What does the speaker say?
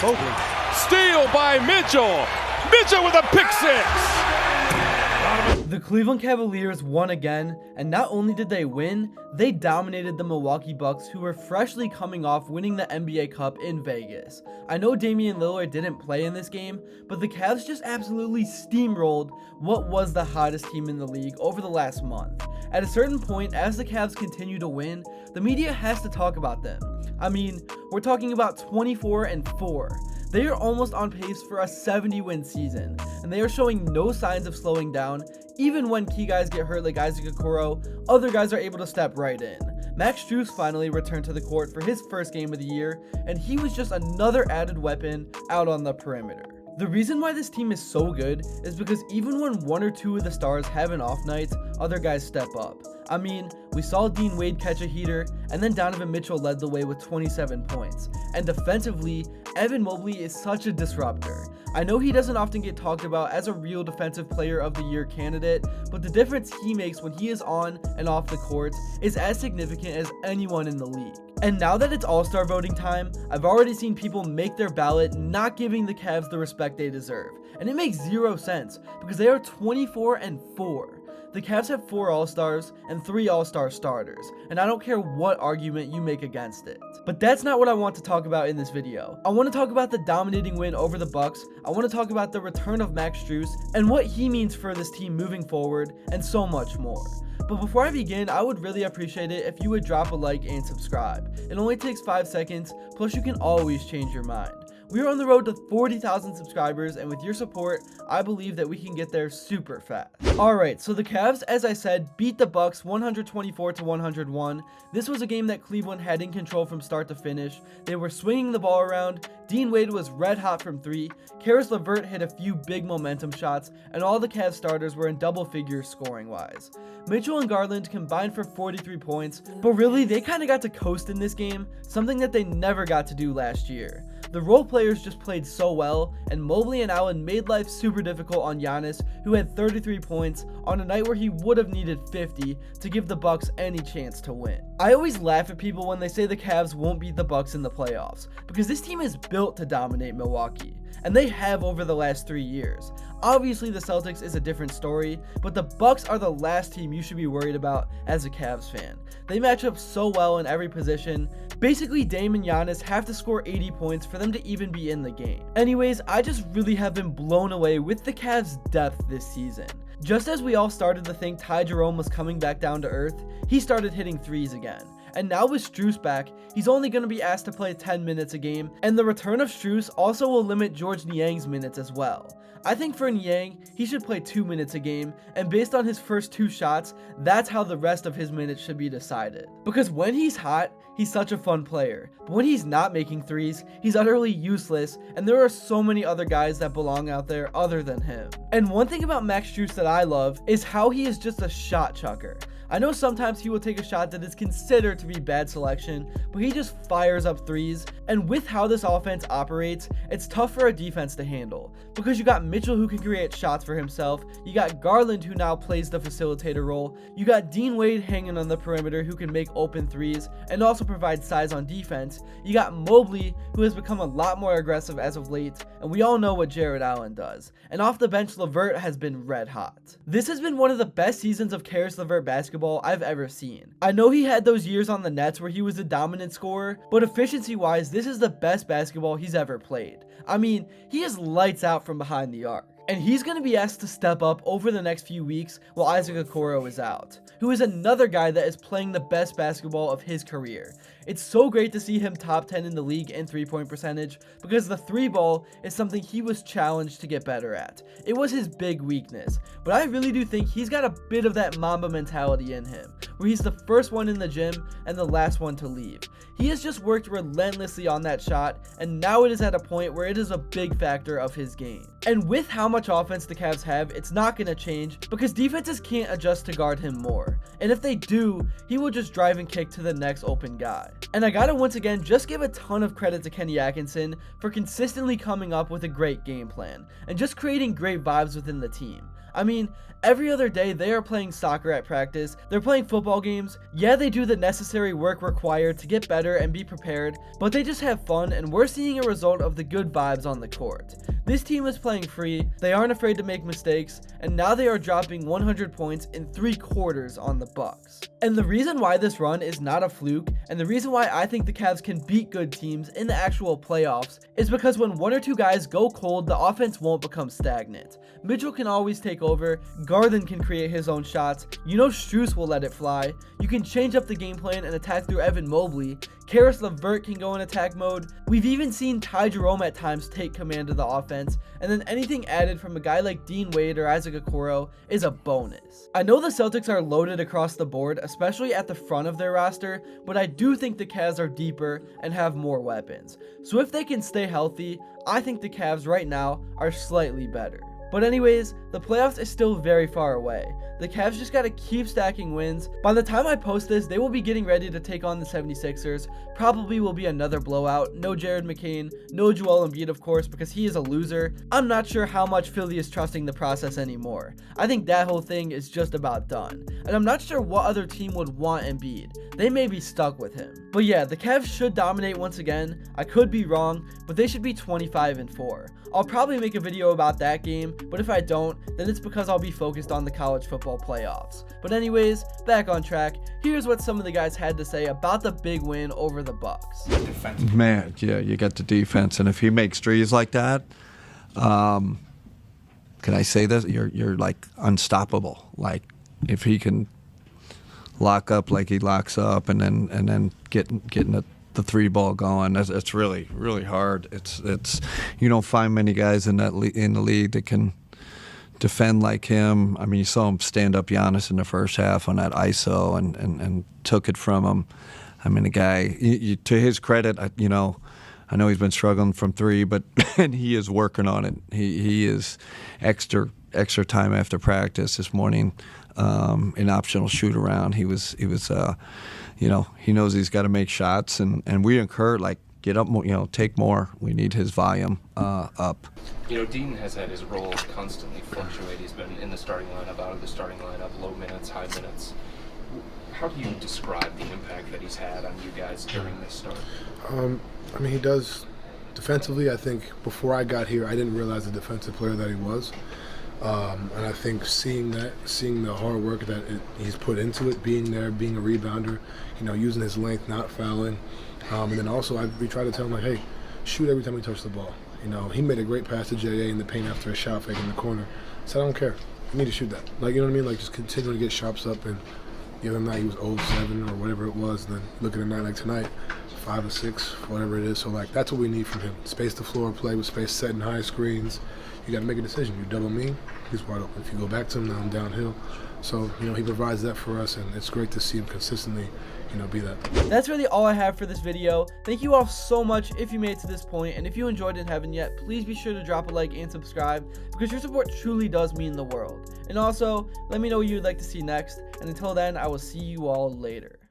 Mobley. Steal by Mitchell. Mitchell with a pick six. The Cleveland Cavaliers won again, and not only did they win, they dominated the Milwaukee Bucks, who were freshly coming off winning the NBA Cup in Vegas. I know Damian Lillard didn't play in this game, but the Cavs just absolutely steamrolled what was the hottest team in the league over the last month. At a certain point, as the Cavs continue to win, the media has to talk about them. I mean, we're talking about 24-4. They are almost on pace for a 70-win season, and they are showing no signs of slowing down. Even when key guys get hurt like Isaac Okoro, other guys are able to step right in. Max Strus finally returned to the court for his first game of the year, and he was just another added weapon out on the perimeter. The reason why this team is so good is because even when one or two of the stars have an off night, other guys step up. I mean, we saw Dean Wade catch a heater, and then Donovan Mitchell led the way with 27 points. And defensively, Evan Mobley is such a disruptor. I know he doesn't often get talked about as a real defensive player of the year candidate, but the difference he makes when he is on and off the court is as significant as anyone in the league. And now that it's all-star voting time, I've already seen people make their ballot not giving the Cavs the respect they deserve. And it makes zero sense, because they are 24-4. The Cavs have 4 All-Stars and 3 All-Star starters, and I don't care what argument you make against it. But that's not what I want to talk about in this video. I want to talk about the dominating win over the Bucks, I want to talk about the return of Max Strus, and what he means for this team moving forward, and so much more. But before I begin, I would really appreciate it if you would drop a like and subscribe. It only takes 5 seconds, plus you can always change your mind. We are on the road to 40,000 subscribers, and with your support, I believe that we can get there super fast. Alright, so the Cavs, as I said, beat the Bucks 124-101. This was a game that Cleveland had in control from start to finish. They were swinging the ball around, Dean Wade was red hot from 3, Caris LeVert hit a few big momentum shots, and all the Cavs starters were in double figures scoring wise. Mitchell and Garland combined for 43 points, but really they kind of got to coast in this game, something that they never got to do last year. The role players just played so well, and Mobley and Allen made life super difficult on Giannis, who had 33 points on a night where he would have needed 50 to give the Bucks any chance to win. I always laugh at people when they say the Cavs won't beat the Bucks in the playoffs, because this team is built to dominate Milwaukee, and they have over the last 3 years. Obviously the Celtics is a different story, but the Bucks are the last team you should be worried about as a Cavs fan. They match up so well in every position. Basically, Dame and Giannis have to score 80 points for them to even be in the game. Anyways, I just really have been blown away with the Cavs' depth this season. Just as we all started to think Ty Jerome was coming back down to earth, he started hitting threes again. And now with Strus back, he's only going to be asked to play 10 minutes a game, and the return of Strus also will limit George Niang's minutes as well. I think for Niang, he should play 2 minutes a game, and based on his first 2 shots, that's how the rest of his minutes should be decided. Because when he's hot, he's such a fun player, but when he's not making threes, he's utterly useless, and there are so many other guys that belong out there other than him. And one thing about Max Strus that I love is how he is just a shot chucker. I know sometimes he will take a shot that is considered to be bad selection, but he just fires up threes, and with how this offense operates, it's tough for a defense to handle, because you got Mitchell who can create shots for himself, you got Garland who now plays the facilitator role, you got Dean Wade hanging on the perimeter who can make open threes, and also provide size on defense, you got Mobley who has become a lot more aggressive as of late, and we all know what Jarrett Allen does, and off the bench LeVert has been red hot. This has been one of the best seasons of Caris LeVert basketball I've ever seen. I know he had those years on the Nets where he was a dominant scorer, but efficiency wise, this is the best basketball he's ever played. I mean, he is lights out from behind the arc. And he's going to be asked to step up over the next few weeks while Isaac Okoro is out, who is another guy that is playing the best basketball of his career. It's so great to see him top 10 in the league in 3-point percentage, because the 3-ball is something he was challenged to get better at. It was his big weakness, but I really do think he's got a bit of that Mamba mentality in him, where he's the first one in the gym and the last one to leave. He has just worked relentlessly on that shot, and now it is at a point where it is a big factor of his game. And with how much offense the Cavs have, it's not going to change, because defenses can't adjust to guard him more. And if they do, he will just drive and kick to the next open guy. And I gotta once again just give a ton of credit to Kenny Atkinson for consistently coming up with a great game plan and just creating great vibes within the team. I mean, every other day they are playing soccer at practice, they're playing football games. Yeah, they do the necessary work required to get better and be prepared, but they just have fun, and we're seeing a result of the good vibes on the court. This team is playing free, they aren't afraid to make mistakes, and now they are dropping 100 points in 3 quarters on the Bucks. And the reason why this run is not a fluke, and the reason why I think the Cavs can beat good teams in the actual playoffs, is because when 1 or 2 guys go cold, the offense won't become stagnant. Mitchell can always take over, Garland can create his own shots, you know Strus will let it fly, you can change up the game plan and attack through Evan Mobley, Karis LeVert can go in attack mode, we've even seen Ty Jerome at times take command of the offense, and then anything added from a guy like Dean Wade or Isaac Okoro is a bonus. I know the Celtics are loaded across the board, especially at the front of their roster, but I do think the Cavs are deeper and have more weapons. So if they can stay healthy, I think the Cavs right now are slightly better. But anyways, the playoffs is still very far away. The Cavs just gotta keep stacking wins. By the time I post this, they will be getting ready to take on the 76ers. Probably will be another blowout. No Jared McCain, no Joel Embiid of course, because he is a loser. I'm not sure how much Philly is trusting the process anymore. I think that whole thing is just about done. And I'm not sure what other team would want Embiid. They may be stuck with him. But yeah, the Cavs should dominate once again. I could be wrong, but they should be 25-4. I'll probably make a video about that game, but if I don't, then it's because I'll be focused on the college football playoffs. But anyways, back on track, here's what some of the guys had to say about the big win over the Bucks. Man, yeah, you got the defense, and if he makes threes like that, can I say this? You're like unstoppable. Like if he can lock up like he locks up, and then getting the 3 ball going, it's really hard. It's you don't find many guys in the league that can defend like him. I mean, you saw him stand up Giannis in the first half on that ISO and took it from him. I mean, the guy, to his credit, I know he's been struggling from 3, but and he is working on it. He is extra time after practice this morning, an optional shoot around. He was he knows he's got to make shots, and we encourage, like, get up more, take more. We need his volume up. Dean has had his role constantly fluctuate. He's been in the starting lineup, out of the starting lineup, low minutes, high minutes. How do you describe the impact that he's had on you guys during this start? I mean, he does defensively. I think before I got here, I didn't realize the defensive player that he was. And I think seeing the hard work that he's put into it, being there, being a rebounder, using his length, not fouling. And then also we try to tell him, like, hey, shoot every time we touch the ball. He made a great pass to J.A. in the paint after a shot fake in the corner. So I don't care. You need to shoot that. Like, you know what I mean? Like, just continue to get shots up. And the other night he was 0-7 or whatever it was. And then look at a night like tonight, 5 or 6, whatever it is. So, like, that's what we need from him. Space the floor, play with space, setting high screens. You got to make a decision. You double me, he's wide open. If you go back to him, now I'm downhill. So, he provides that for us, and it's great to see him consistently, be that. That's really all I have for this video. Thank you all so much if you made it to this point, and if you enjoyed it and haven't yet, please be sure to drop a like and subscribe, because your support truly does mean the world. And also, let me know what you would like to see next, and until then, I will see you all later.